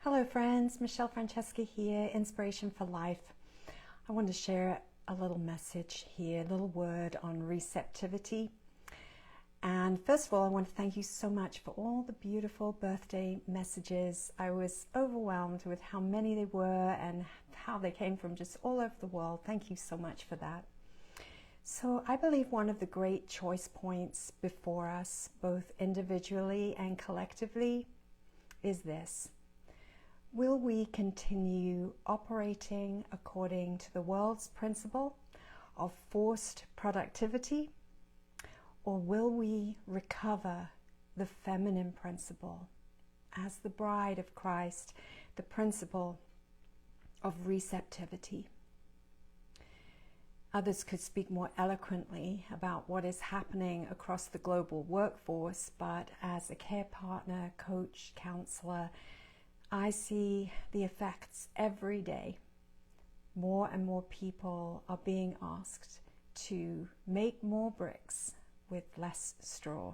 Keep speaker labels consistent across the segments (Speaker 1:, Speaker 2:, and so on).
Speaker 1: Hello friends, Michelle Francesca here, Inspiration for Life. I want to share a little message here, a little word on receptivity. And first of all, I want to thank you so much for all the beautiful birthday messages. I was overwhelmed with how many they were and how they came from just all over the world. Thank you so much for that. So I believe one of the great choice points before us, both individually and collectively, is this. Will we continue operating according to the world's principle of forced productivity, or will we recover the feminine principle as the bride of Christ, the principle of receptivity? Others could speak more eloquently about what is happening across the global workforce, but as a care partner, coach, counselor, I see the effects every day. More and more people are being asked to make more bricks with less straw.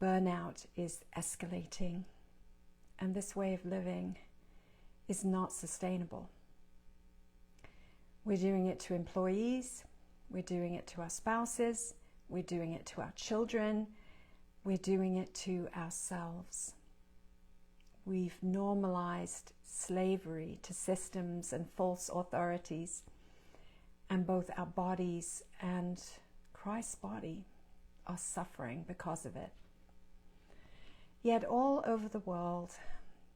Speaker 1: Burnout is escalating, and this way of living is not sustainable. We're doing it to employees, we're doing it to our spouses, we're doing it to our children, we're doing it to ourselves. We've normalized slavery to systems and false authorities, and both our bodies and Christ's body are suffering because of it. Yet all over the world,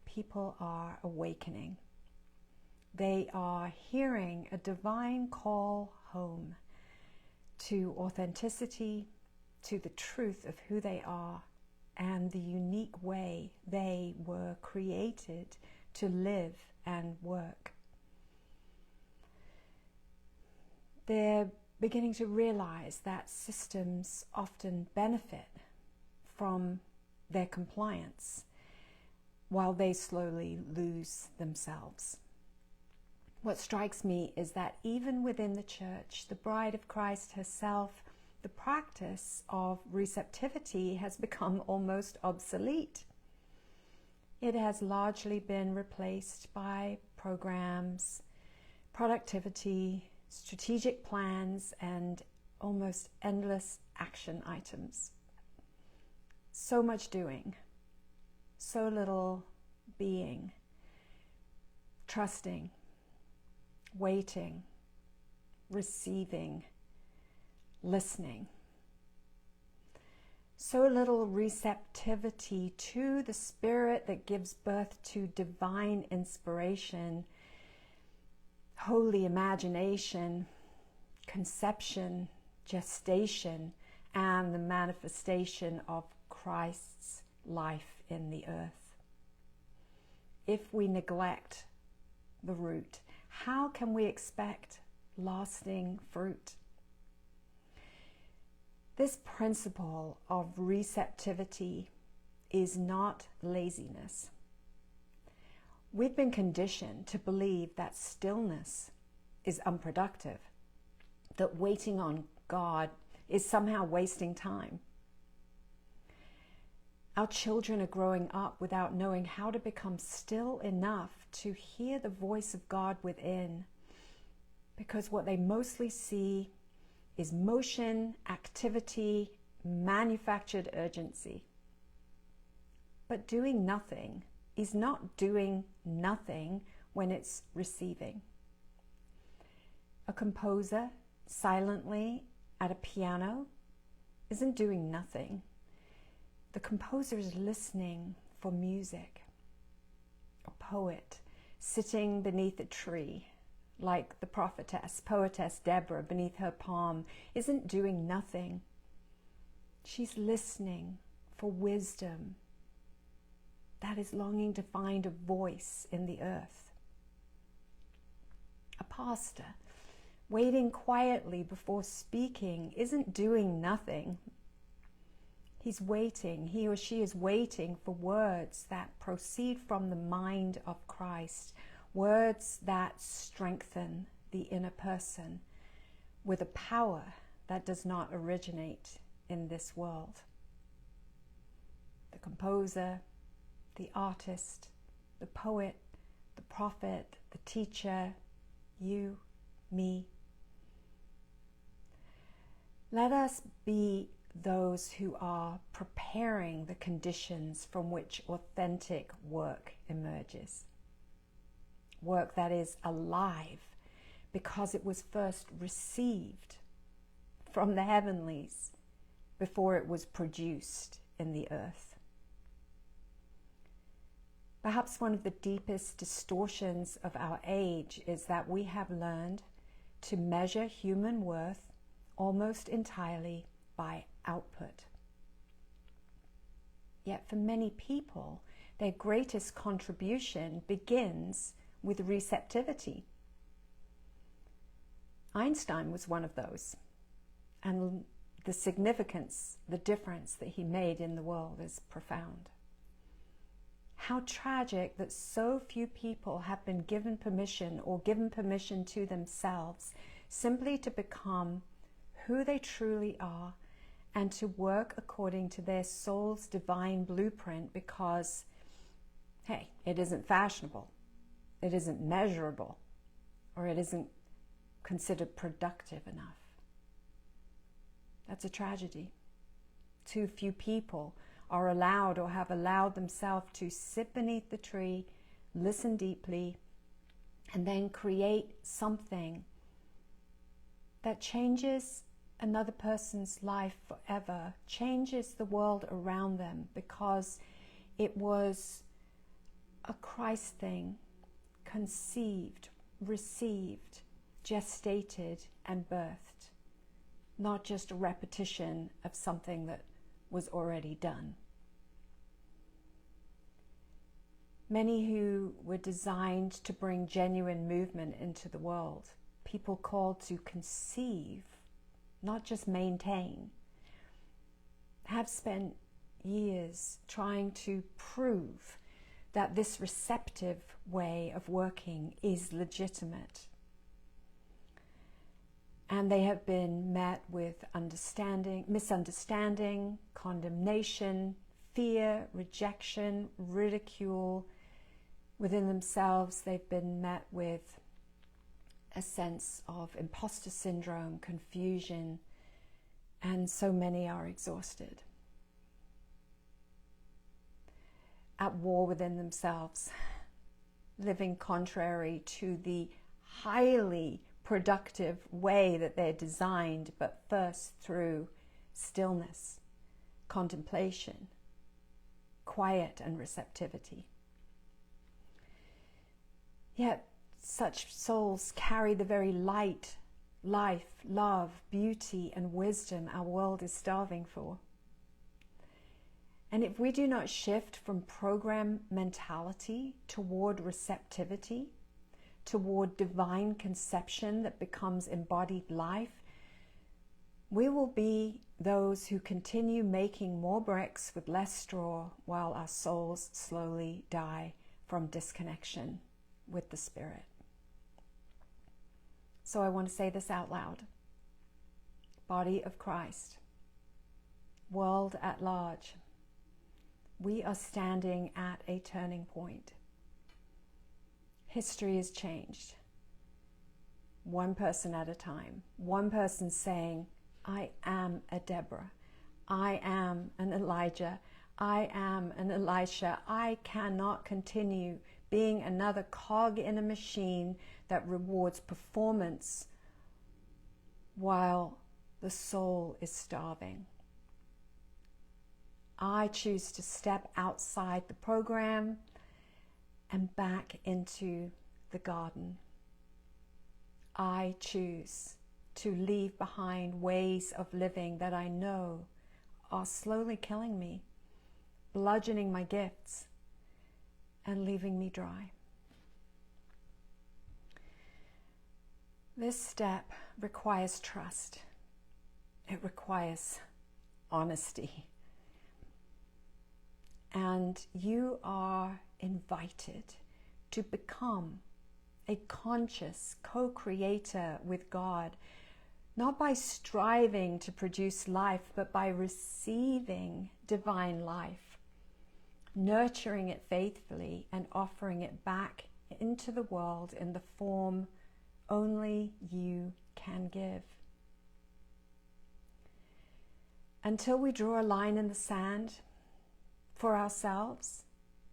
Speaker 1: people are awakening. They are hearing a divine call home to authenticity, to the truth of who they are, and the unique way they were created to live and work. They're beginning to realize that systems often benefit from their compliance while they slowly lose themselves. What strikes me is that even within the church, the bride of Christ herself, the practice of receptivity has become almost obsolete. It has largely been replaced by programs, productivity, strategic plans, and almost endless action items. So much doing, so little being, trusting, waiting, receiving, listening. So little receptivity to the Spirit that gives birth to divine inspiration, holy imagination, conception, gestation, and the manifestation of Christ's life in the earth. If we neglect the root, how can we expect lasting fruit? This principle of receptivity is not laziness. We've been conditioned to believe that stillness is unproductive, that waiting on God is somehow wasting time. Our children are growing up without knowing how to become still enough to hear the voice of God within, because what they mostly see is motion, activity, manufactured urgency. But doing nothing is not doing nothing when it's receiving. A composer silently at a piano isn't doing nothing. The composer is listening for music. A poet sitting beneath a tree, like the poetess Deborah beneath her palm, isn't doing nothing. She's listening for wisdom that is longing to find a voice in the earth. A pastor waiting quietly before speaking isn't doing nothing. He's waiting, he or she is waiting for words that proceed from the mind of Christ, words that strengthen the inner person with a power that does not originate in this world. The composer, the artist, the poet, the prophet, the teacher, you, me. Let us be those who are preparing the conditions from which authentic work emerges. Work that is alive because it was first received from the heavenlies before it was produced in the earth. Perhaps one of the deepest distortions of our age is that we have learned to measure human worth almost entirely by output. Yet for many people, their greatest contribution begins with receptivity. Einstein was one of those, and the significance, the difference that he made in the world is profound. How tragic that so few people have been given permission or given permission to themselves simply to become who they truly are and to work according to their soul's divine blueprint because, hey, it isn't fashionable, it isn't measurable, or it isn't considered productive enough. That's a tragedy. Too few people are allowed or have allowed themselves to sit beneath the tree, listen deeply, and then create something that changes another person's life forever, changes the world around them because it was a Christ thing, conceived, received, gestated, and birthed, not just a repetition of something that was already done. Many who were designed to bring genuine movement into the world, people called to conceive, not just maintain, have spent years trying to prove that this receptive way of working is legitimate. And they have been met with misunderstanding, condemnation, fear, rejection, ridicule. Within themselves, they've been met with a sense of imposter syndrome, confusion, and so many are exhausted. At war within themselves, living contrary to the highly productive way that they're designed, but first through stillness, contemplation, quiet, and receptivity. Yet such souls carry the very light, life, love, beauty, and wisdom our world is starving for. And if we do not shift from program mentality toward receptivity, toward divine conception that becomes embodied life, we will be those who continue making more bricks with less straw while our souls slowly die from disconnection with the Spirit. So I want to say this out loud. Body of Christ, world at large, we are standing at a turning point. History has changed. One person at a time. One person saying, I am a Deborah. I am an Elijah. I am an Elisha. I cannot continue being another cog in a machine that rewards performance while the soul is starving. I choose to step outside the program and back into the garden. I choose to leave behind ways of living that I know are slowly killing me, bludgeoning my gifts, and leaving me dry. This step requires trust. It requires honesty. And you are invited to become a conscious co-creator with God, not by striving to produce life, but by receiving divine life nurturing it faithfully and offering it back into the world in the form only you can give. Until we draw a line in the sand for ourselves,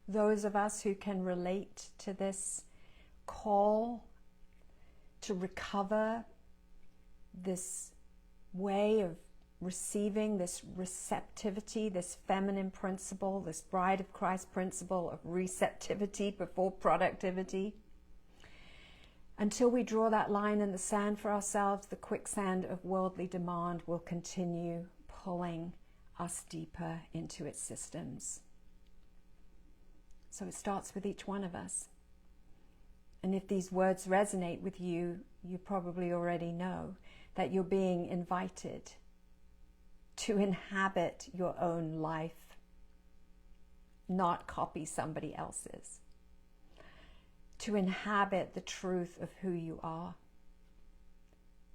Speaker 1: those of us who can relate to this call to recover this way of receiving, this receptivity, this feminine principle, this bride of Christ principle of receptivity before productivity. Until we draw that line in the sand for ourselves, the quicksand of worldly demand will continue pulling us deeper into its systems. So it starts with each one of us. And if these words resonate with you, you probably already know that you're being invited to inhabit your own life, not copy somebody else's. To inhabit the truth of who you are.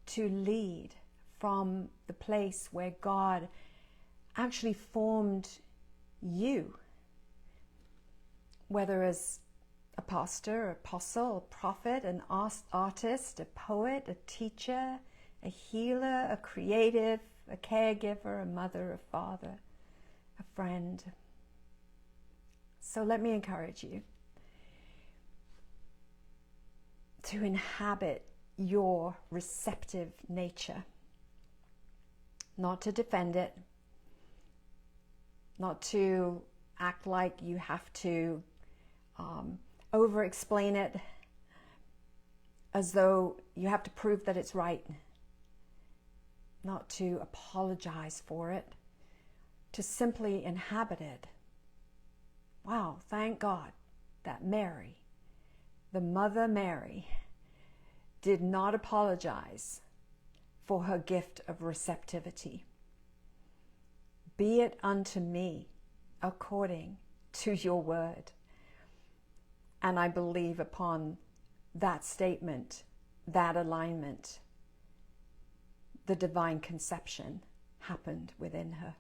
Speaker 1: To lead from the place where God actually formed you, whether as a pastor, apostle, a prophet, an artist, a poet, a teacher, a healer, a creative, a caregiver, a mother, a father, a friend. So let me encourage you to inhabit your receptive nature, not to defend it, not to act like you have to over-explain it as though you have to prove that it's right, not to apologize for it, to simply inhabit it. Wow, thank God that Mary, the Mother Mary, did not apologize for her gift of receptivity. Be it unto me according to your word. And I believe upon that statement, that alignment, the divine conception happened within her.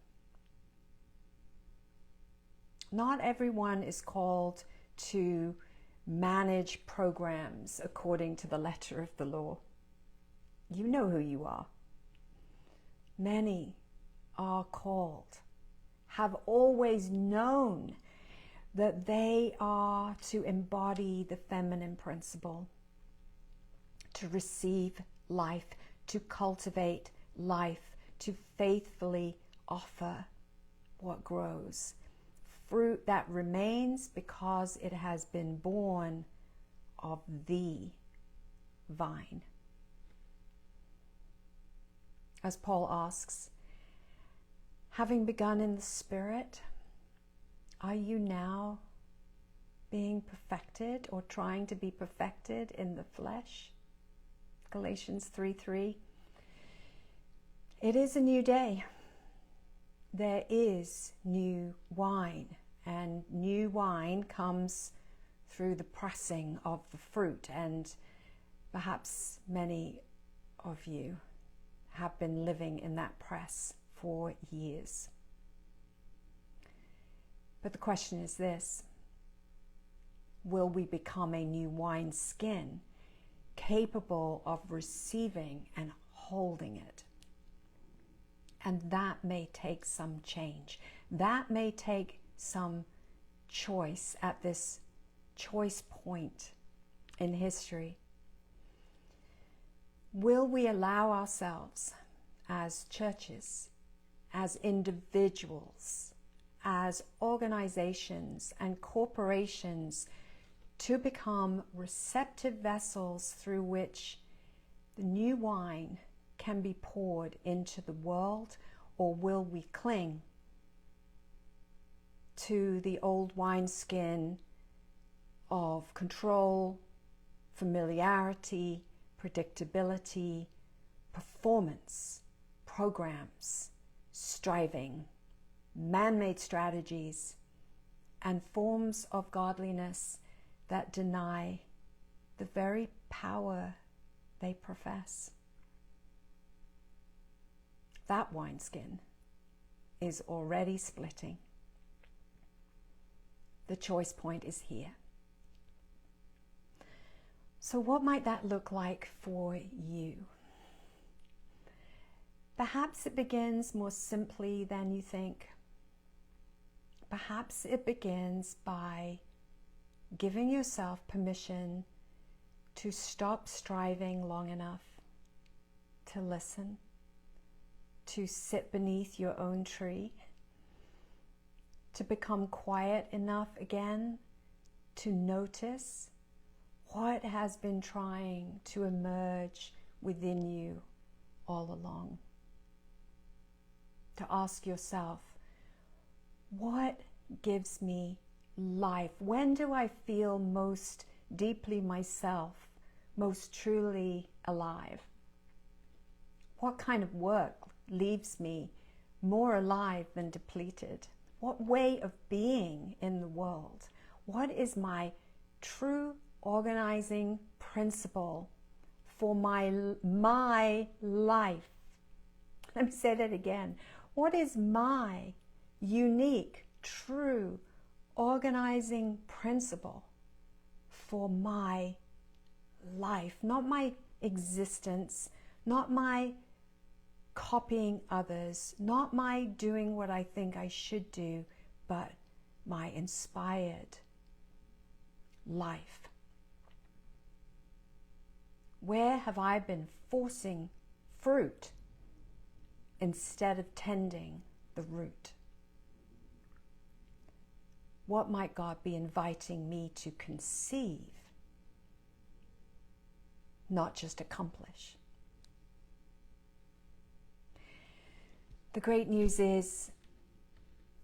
Speaker 1: Not everyone is called to manage programs according to the letter of the law. You know who you are. Many are called, have always known that they are to embody the feminine principle, to receive life, to cultivate life, to faithfully offer what grows, fruit that remains because it has been born of the vine. As Paul asks, having begun in the Spirit, are you now being perfected or trying to be perfected in the flesh? Galatians 3:3. It is a new day. There is new wine, and new wine comes through the pressing of the fruit, and perhaps many of you have been living in that press for years. But the question is this: will we become a new wineskin, capable of receiving and holding it? And that may take some change. That may take some choice at this choice point in history. Will we allow ourselves as churches, as individuals, as organizations and corporations to become receptive vessels through which the new wine can be poured into the world, or will we cling to the old wineskin of control, familiarity, predictability, performance, programs, striving, man-made strategies, and forms of godliness that deny the very power they profess? That wineskin is already splitting. The choice point is here. So what might that look like for you? Perhaps it begins more simply than you think. Perhaps it begins by giving yourself permission to stop striving long enough to listen, to sit beneath your own tree, to become quiet enough again to notice what has been trying to emerge within you all along. To ask yourself, what gives me life? When do I feel most deeply myself, most truly alive? What kind of work leaves me more alive than depleted? What way of being in the world? What is my true organizing principle for my life? Let me say that again. What is my unique, true, organizing principle for my life? Not my existence, not my copying others, not my doing what I think I should do, but my inspired life. Where have I been forcing fruit instead of tending the root? What might God be inviting me to conceive, not just accomplish? The great news is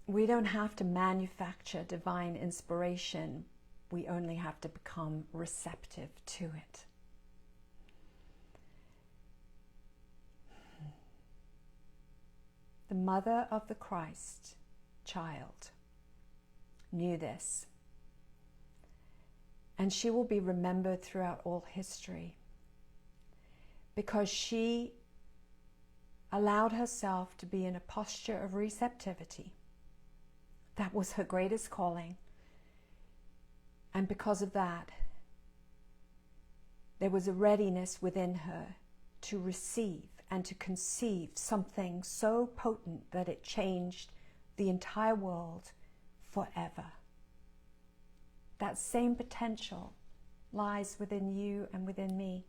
Speaker 1: we don't have to manufacture divine inspiration. We only have to become receptive to it. The mother of the Christ child knew this, and she will be remembered throughout all history because she allowed herself to be in a posture of receptivity. That was her greatest calling, and because of that, there was a readiness within her to receive and to conceive something so potent that it changed the entire world forever. That same potential lies within you and within me.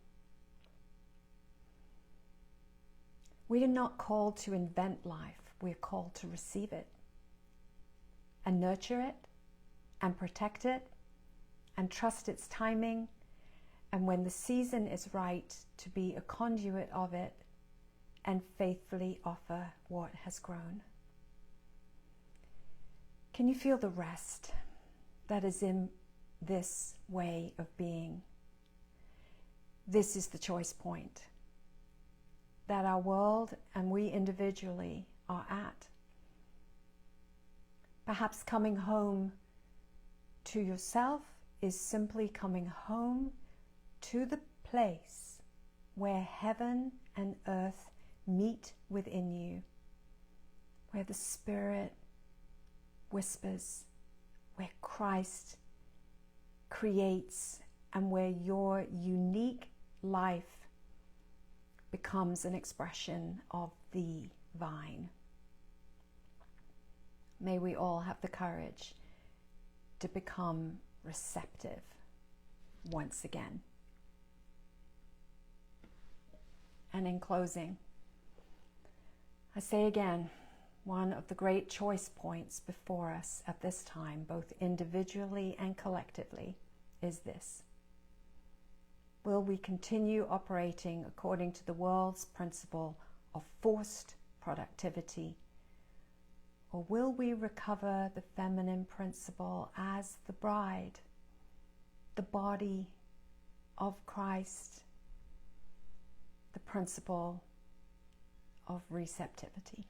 Speaker 1: We are not called to invent life. We are called to receive it and nurture it and protect it and trust its timing, and when the season is right, to be a conduit of it and faithfully offer what has grown. Can you feel the rest that is in this way of being? This is the choice point that our world and we individually are at. Perhaps coming home to yourself is simply coming home to the place where heaven and earth meet within you, where the Spirit whispers, where Christ creates, and where your unique life becomes an expression of the vine. May we all have the courage to become receptive once again. And in closing, I say again, one of the great choice points before us at this time, both individually and collectively, is this: will we continue operating according to the world's principle of forced productivity, or will we recover the feminine principle as the bride, the body of Christ, the principle of receptivity?